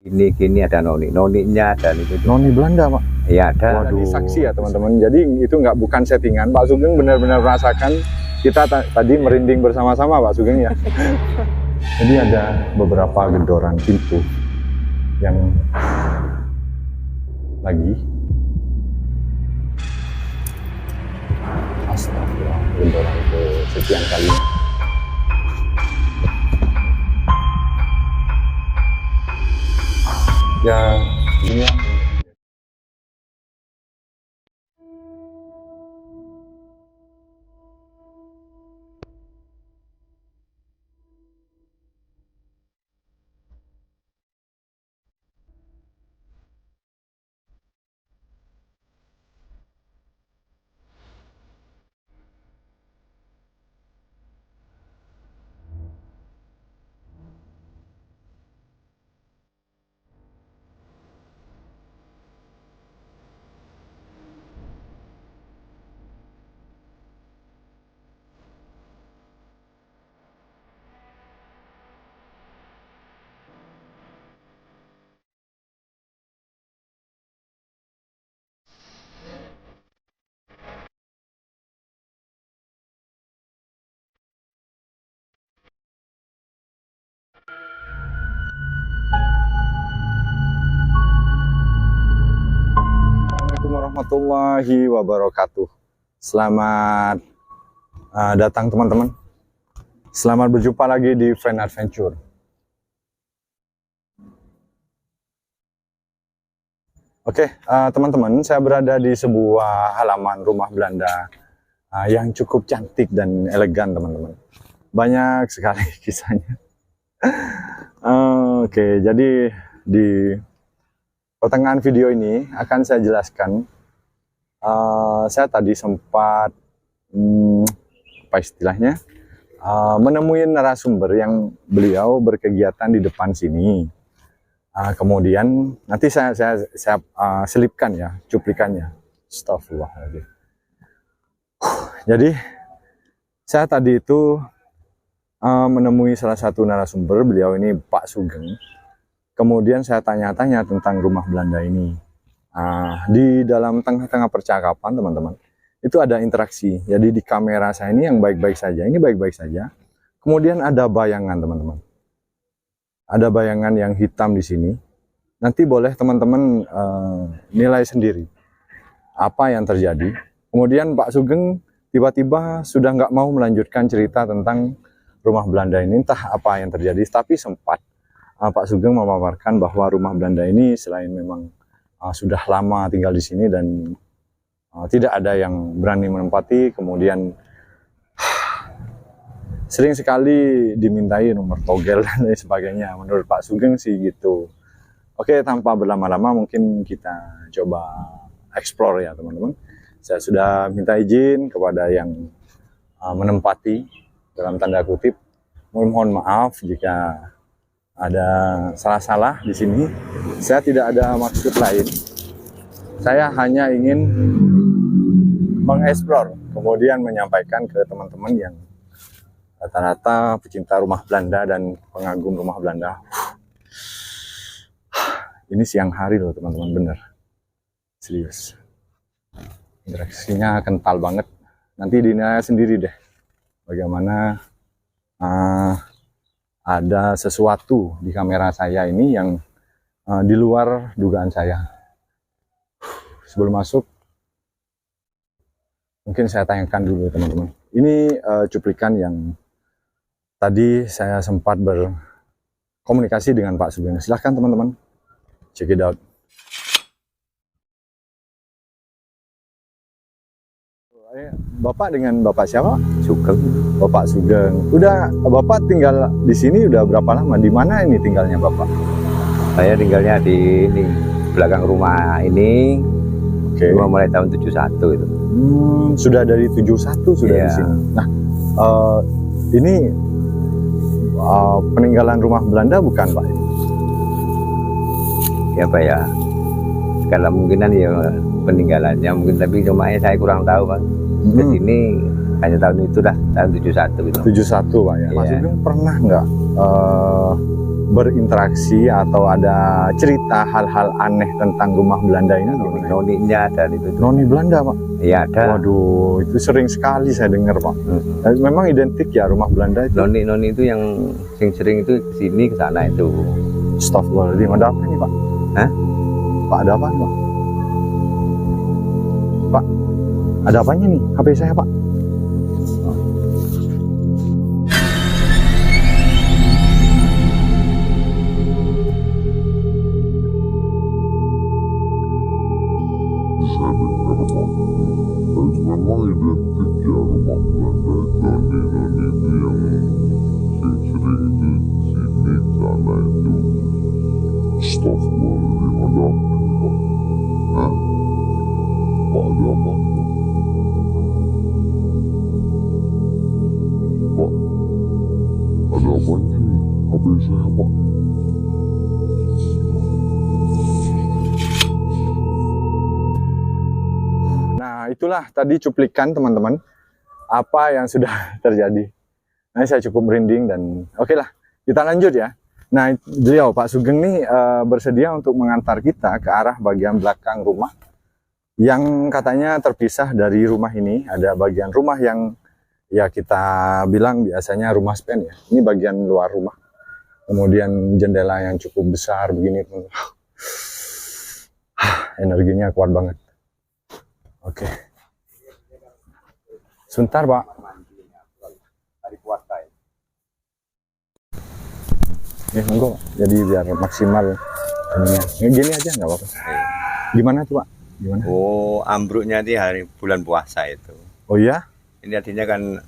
Gini ada noninya dan itu. Noni Belanda, Pak? Iya ada. Waduh. Saksi ya teman-teman. Jadi itu nggak bukan settingan. Pak Sugeng benar-benar merasakan. Kita tadi merinding bersama-sama, Pak Sugeng ya. Jadi ada beberapa gedoran pintu yang lagi. Astagfirullah, gedoran ke sekian kalinya. Ya, ini ya. Assalamualaikum warahmatullahi wabarakatuh. Selamat datang teman-teman. Selamat berjumpa lagi di Friend Adventure. Oke, teman-teman, saya berada di sebuah halaman rumah Belanda yang cukup cantik dan elegan, teman-teman. Banyak sekali kisahnya. Oke, jadi di pertengahan video ini akan saya jelaskan. Saya tadi sempat apa istilahnya menemui narasumber yang beliau berkegiatan di depan sini. Kemudian nanti saya selipkan ya cuplikannya. Astagfirullahaladzim. Jadi saya tadi itu menemui salah satu narasumber, beliau ini Pak Sugeng. Kemudian saya tanya-tanya tentang rumah Belanda ini. Di dalam tengah-tengah percakapan teman-teman, itu ada interaksi. Jadi di kamera saya ini yang baik-baik saja, ini baik-baik saja. Kemudian ada bayangan teman-teman. Ada bayangan yang hitam di sini. Nanti boleh teman-teman nilai sendiri apa yang terjadi. Kemudian Pak Sugeng tiba-tiba sudah nggak mau melanjutkan cerita tentang rumah Belanda ini, entah apa yang terjadi. Tapi sempat Pak Sugeng memaparkan bahwa rumah Belanda ini selain memang sudah lama tinggal di sini dan tidak ada yang berani menempati, kemudian sering sekali dimintai nomor togel dan lain sebagainya. Menurut Pak Sugeng sih gitu. Oke, tanpa berlama-lama mungkin kita coba explore ya teman-teman. Saya sudah minta izin kepada yang menempati dalam tanda kutip. Mohon maaf jika ada salah-salah di sini. Saya tidak ada maksud lain. Saya hanya ingin mengeksplor, kemudian menyampaikan ke teman-teman yang rata-rata pecinta rumah Belanda dan pengagum rumah Belanda. Ini siang hari loh teman-teman, bener. Serius. Interaksinya kental banget. Nanti dinilai sendiri deh. Bagaimana ada sesuatu di kamera saya ini yang di luar dugaan saya. Sebelum masuk, mungkin saya tanyakan dulu teman-teman. Ini cuplikan yang tadi saya sempat berkomunikasi dengan Pak Sugeng. Silahkan teman-teman, check it out. Bapak dengan Bapak siapa? Sugeng. Bapak Sugeng. Udah Bapak tinggal di sini udah berapa lama? Di mana ini tinggalnya Bapak? Saya tinggalnya di ini belakang rumah ini. Oke. Cuma mulai tahun 71 itu. Sudah dari 71 sudah di sini. Nah, ini peninggalan rumah Belanda bukan Pak? Ya Pak ya. Kalau mungkinan ya peninggalannya mungkin, tapi cuma saya kurang tahu Pak. Ke sini hanya tahun itu dah, tahun 71 itu. 71 Pak ya. Mas Sugeng pernah nggak berinteraksi atau ada cerita hal-hal aneh tentang rumah Belanda ini? Noninya ada itu. Noni Belanda, Pak? Iya ada. Waduh, itu sering sekali saya dengar, Pak. Memang identik ya rumah Belanda itu? Noni itu yang sering itu kesini ke sana itu. Astagfirullahaladzim, ada apa nih, Pak? Hah? Pak, ada apa nih, Pak? Pak, ada apanya nih? HP saya, Pak? Memang identik ya rumah Belanda itu noni itu yang sering itu sini sana itu. Astagfirullahaladzim, ada apa ini, Pak? Hah? Pak, ada apa? Pak, ada apanya nih? HP saya, Pak. Nah, itulah tadi cuplikan teman-teman apa yang sudah terjadi. Nah, saya cukup merinding dan oke lah, kita lanjut ya. Nah, beliau Pak Sugeng nih bersedia untuk mengantar kita ke arah bagian belakang rumah yang katanya terpisah dari rumah ini. Ada bagian rumah yang ya kita bilang biasanya rumah spen ya. Ini bagian luar rumah. Kemudian jendela yang cukup besar begini. Energinya kuat banget. Oke. Sebentar, Pak. Hari puasa ya. Monggo. Jadi biar maksimal ininya. Gini aja nggak apa-apa. Gimana tuh, Pak? Gimana? Oh, ambruknya di hari bulan puasa itu. Oh iya? Ini artinya kan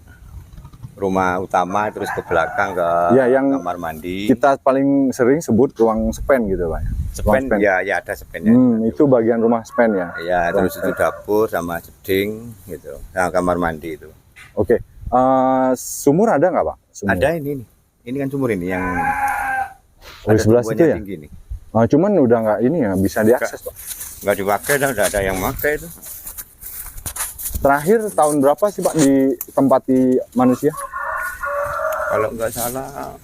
rumah utama terus ke belakang ke Ya, yang kamar mandi. kita paling sering sebut ruang spen gitu, Pak. Sepen, Ruang ya ada sepennya. Itu bagian rumah spen ya. Ya, Ruang terus itu dapur sama jeding gitu. Nah, kamar mandi itu. Oke. Sumur ada nggak, Pak? Sumur. Ada ini nih. Ini kan sumur ini yang Oh, di sebelah situ tumbuhannya ya? tinggi nih. Cuman udah nggak ini ya bisa diakses, Pak. Nggak dipakai, udah ada yang pakai itu. Terakhir tahun berapa sih, Pak, ditempati manusia? Kalau nggak salah,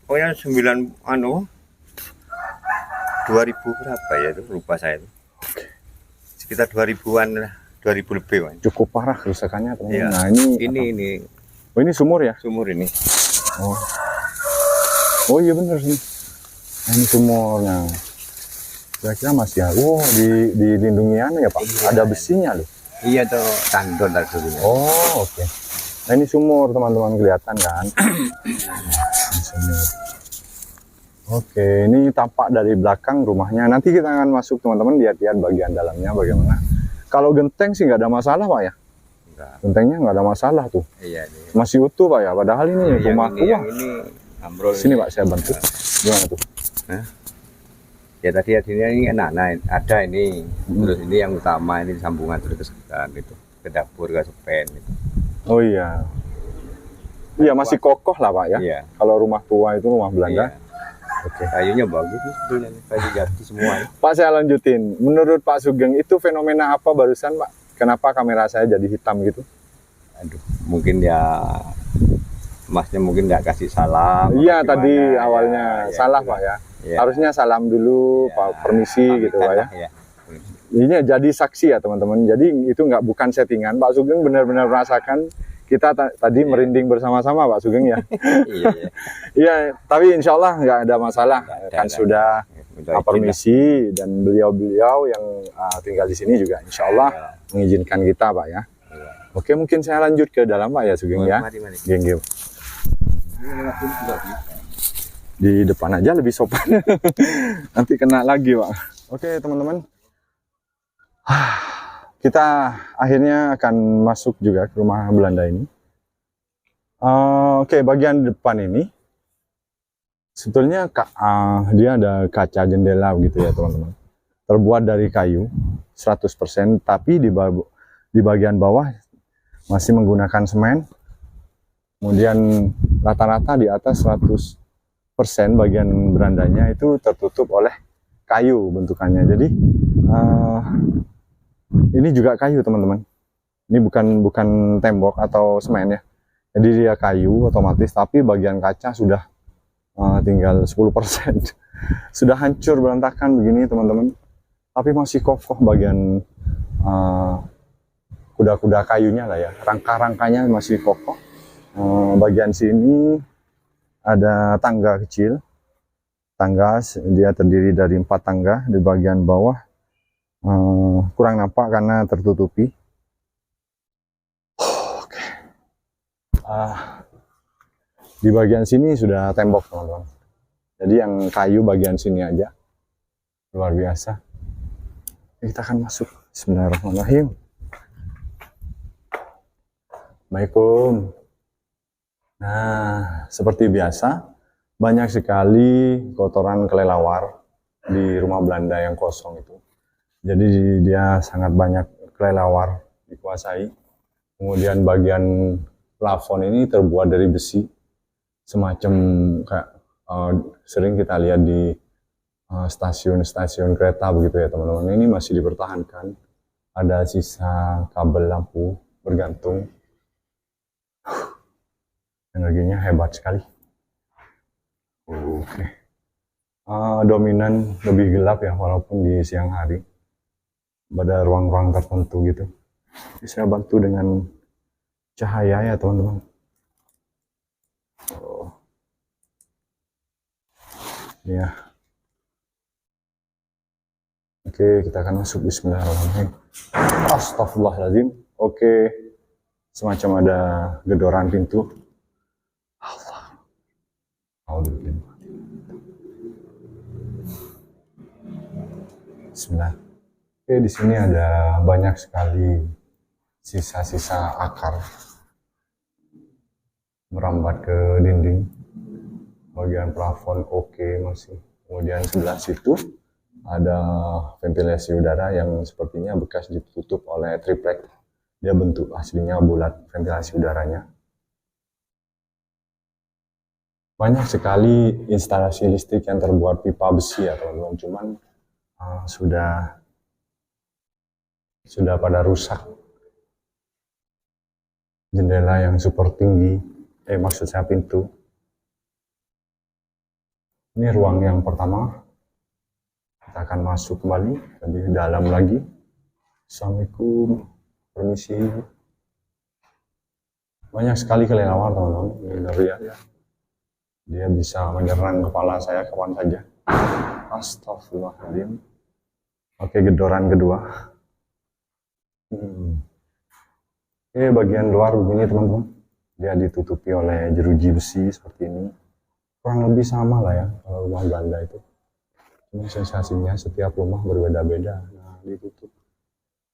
pokoknya 2000 berapa ya itu, lupa saya itu. Sekitar 2000-an lah, 2000 lebih. Man. Cukup parah kerusakannya, teman-teman. Ya. Nah, ini Oh, ini sumur ya? sumur ini. Oh iya bener sih. Nah, ini sumurnya. Kira-kira masih ya. Wow, dilindungi anu ya, Pak. Iya. Ada besinya loh. Iya tuh, tandon tadi dulunya. Oh, oke. Nah, ini sumur, teman-teman, kelihatan kan? Ini sumur. Oke, ini tampak dari belakang rumahnya. Nanti kita akan masuk, teman-teman, lihat-lihat bagian dalamnya bagaimana. Kalau genteng sih nggak ada masalah, Pak ya? Enggak. Gentengnya nggak ada masalah tuh. Iya ini. Masih utuh, Pak ya? Padahal ini Yang rumah tua. yang ini ambrol. Sini, Pak, saya bantu. Gimana tuh? Ya tadi ini enak, nah ada ini. Terus ini yang utama ini sambungan terus gitu. Ke dapur, ke sepen gitu. Oh iya. Iya, masih kokoh lah, Pak ya? Iya. Kalau rumah tua itu rumah Belanda. Iya. Oke. Kayunya bagus nih sebetulnya nih, kayu jati semua. Ya. Pak, saya lanjutin. Menurut Pak Sugeng itu fenomena apa barusan, Pak? Kenapa kamera saya jadi hitam gitu? Aduh, mungkin ya Masnya mungkin nggak kasih salam. Iya, apa tadi gimana, awalnya ya, salah, gitu. Pak ya. Ya. Harusnya salam dulu, Ya, Pak, permisi gitu, Pak ya. pamitan lah, ya. Ini jadi saksi ya, teman-teman. Jadi itu nggak bukan settingan. Pak Sugeng benar-benar merasakan kita tadi merinding bersama-sama, Pak Sugeng ya. Iya, iya. Iya, tapi insya Allah nggak ada masalah. Nggak ada, Kan nggak sudah Minta izin permisi dan beliau-beliau yang tinggal di sini juga insya Allah lah. mengizinkan kita, Pak ya. Iya. Oke, mungkin saya lanjut ke dalam, Pak ya, Sugeng ya. Mari, mari. Geng, geng. Ini langsung juga bisa. Di depan aja lebih sopan. Nanti kena lagi, Pak. Oke, teman-teman. Kita akhirnya akan masuk juga ke rumah Belanda ini. Oke, bagian depan ini sebetulnya dia ada kaca jendela gitu ya, teman-teman. Terbuat dari kayu 100%, tapi di bagian bawah masih menggunakan semen. Kemudian rata-rata di atas 100% bagian berandanya itu tertutup oleh kayu bentukannya. Jadi ini juga kayu, teman-teman. Ini bukan tembok atau semen ya. Jadi dia kayu otomatis, tapi bagian kaca sudah tinggal 10%. Sudah hancur berantakan begini teman-teman, tapi masih kokoh bagian kuda-kuda kayunya lah ya, rangka-rangkanya masih kokoh. Bagian sini ada tangga kecil, tangga dia terdiri dari 4 tangga. Di bagian bawah kurang nampak karena tertutupi. Oke. Di bagian sini sudah tembok teman-teman, jadi yang kayu bagian sini aja, luar biasa. Kita akan masuk. Bismillahirrahmanirrahim. Assalamualaikum. Nah, seperti biasa, banyak sekali kotoran kelelawar di rumah Belanda yang kosong itu. Jadi dia sangat banyak kelelawar dikuasai. Kemudian bagian plafon ini terbuat dari besi, semacam kayak sering kita lihat di stasiun-stasiun kereta begitu ya teman-teman. Ini masih dipertahankan. Ada sisa kabel lampu bergantung. Energinya hebat sekali. Oke. Dominan lebih gelap ya, walaupun di siang hari. Pada ruang-ruang tertentu gitu. Jadi saya bantu dengan cahaya ya teman-teman. Ya. Oke, kita akan masuk. Bismillahirrahmanirrahim. Astagfirullahaladzim. Oke. Semacam ada gedoran pintu. Allah. Bismillah. Oke, di sini ada banyak sekali sisa-sisa akar merambat ke dinding. Bagian plafon oke masih. Kemudian sebelah situ ada ventilasi udara yang sepertinya bekas ditutup oleh triplek. Dia bentuk aslinya bulat ventilasi udaranya. Banyak sekali instalasi listrik yang terbuat pipa besi ya teman-teman, cuman sudah pada rusak. Jendela yang super tinggi, maksud saya pintu. Ini ruang yang pertama. Kita akan masuk kembali lebih dalam lagi. Assalamualaikum, permisi. Banyak sekali kelelawar teman-teman, ngeri ya. Dia bisa menyerang kepala saya kapan saja. Astagfirullahaladzim. Oke, gedoran kedua. Oke, bagian luar begini teman-teman. Dia ditutupi oleh jeruji besi seperti ini. Kurang lebih sama lah ya kalau rumah Belanda itu. Cuma sensasinya setiap rumah berbeda-beda. Nah, ditutup.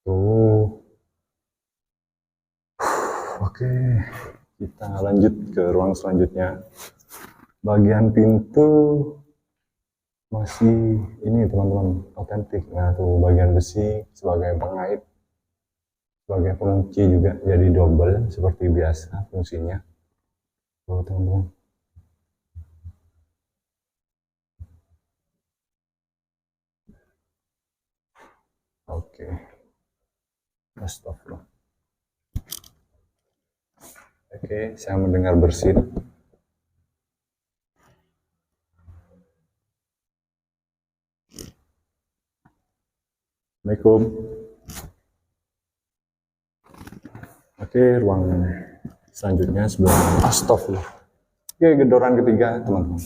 Tuh. Oke, kita lanjut ke ruang selanjutnya. Bagian pintu masih ini teman-teman, otentik. Nah tuh bagian besi sebagai pengait, sebagai pengunci juga, jadi double seperti biasa fungsinya. Tuh teman-teman. Oke. Astagfirullah. Oke, saya mendengar bersin. Assalamualaikum. Oke, ruang selanjutnya sebelah astagfirullah. Oke, gedoran ketiga, teman-teman.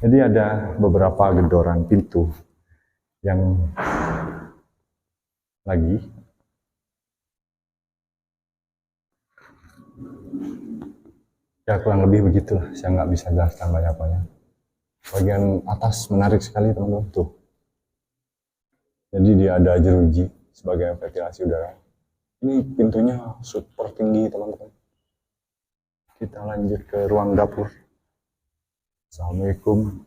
Jadi ada beberapa gedoran pintu yang lagi. Ya kurang lebih begitulah, saya nggak bisa jelaskan banyak-banyak. Bagian atas menarik sekali teman-teman tuh. Jadi dia ada jeruji sebagai ventilasi udara. Ini pintunya super tinggi teman-teman. Kita lanjut ke ruang dapur. Assalamualaikum.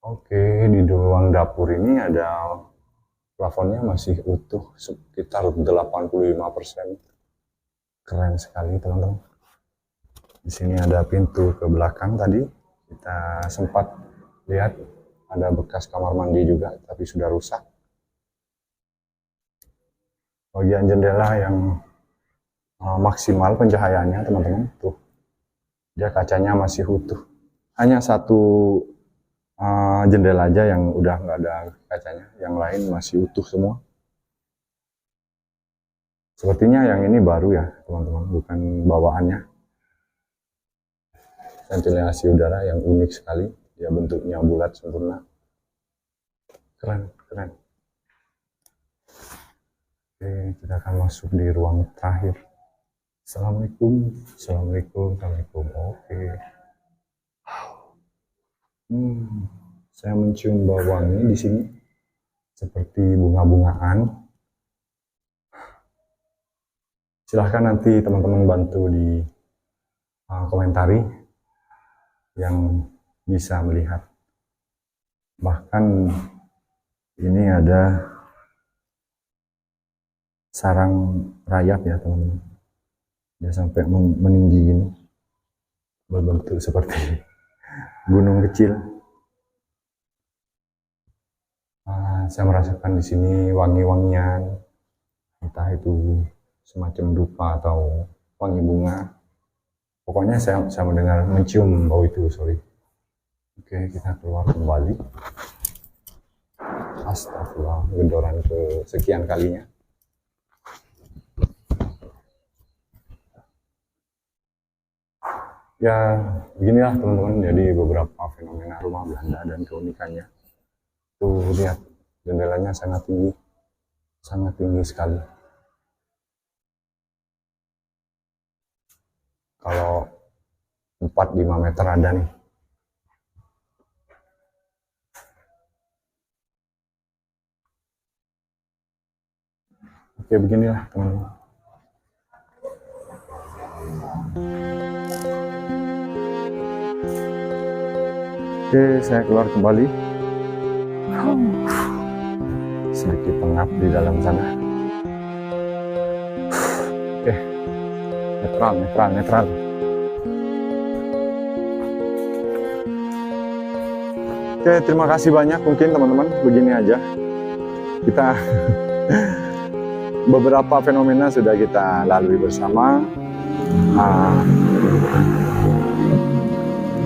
Oke, di ruang dapur ini ada plafonnya masih utuh sekitar 85%. Keren sekali teman-teman. Di sini ada pintu ke belakang tadi. Kita sempat lihat ada bekas kamar mandi juga, tapi sudah rusak. Bagian jendela yang maksimal pencahayaannya teman-teman tuh. Dia kacanya masih utuh. Hanya satu jendela aja yang udah nggak ada kacanya, yang lain masih utuh semua. Sepertinya yang ini baru ya teman-teman, bukan bawaannya. Ventilasi udara yang unik sekali, ya bentuknya bulat sempurna. Keren, keren. Oke, kita akan masuk di ruang terakhir. Assalamualaikum, assalamualaikum, assalamualaikum. Oke. Saya mencium bau wangi di sini, seperti bunga-bungaan. Silahkan nanti teman-teman bantu di komentari yang bisa melihat. Bahkan ini ada sarang rayap ya teman-teman. Dia sampai meninggi gini, berbentuk seperti gunung kecil. Saya merasakan di sini wangi-wangian, entah itu semacam dupa atau wangi bunga. Pokoknya saya mendengar, mencium bau itu, sorry. Oke, kita keluar kembali. Astagfirullah, gendoran ke sekian kalinya. Ya, beginilah teman-teman, jadi beberapa fenomena rumah Belanda dan keunikannya. Tuh, lihat, jendelanya sangat tinggi sekali. Kalau 4-5 meter ada nih. Oke, beginilah teman-teman. Oke, saya keluar kembali. Sedikit pengap di dalam sana. Oke, netral. Oke, terima kasih banyak. Mungkin teman-teman begini aja. Kita beberapa fenomena sudah kita lalui bersama.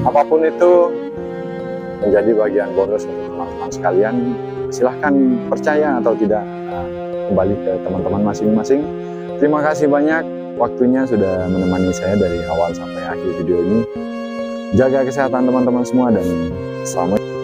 Apapun itu menjadi bagian bonus untuk teman-teman sekalian. Silahkan percaya atau tidak, kembali ke teman-teman masing-masing. Terima kasih banyak waktunya sudah menemani saya dari awal sampai akhir video ini. Jaga kesehatan teman-teman semua dan selamat.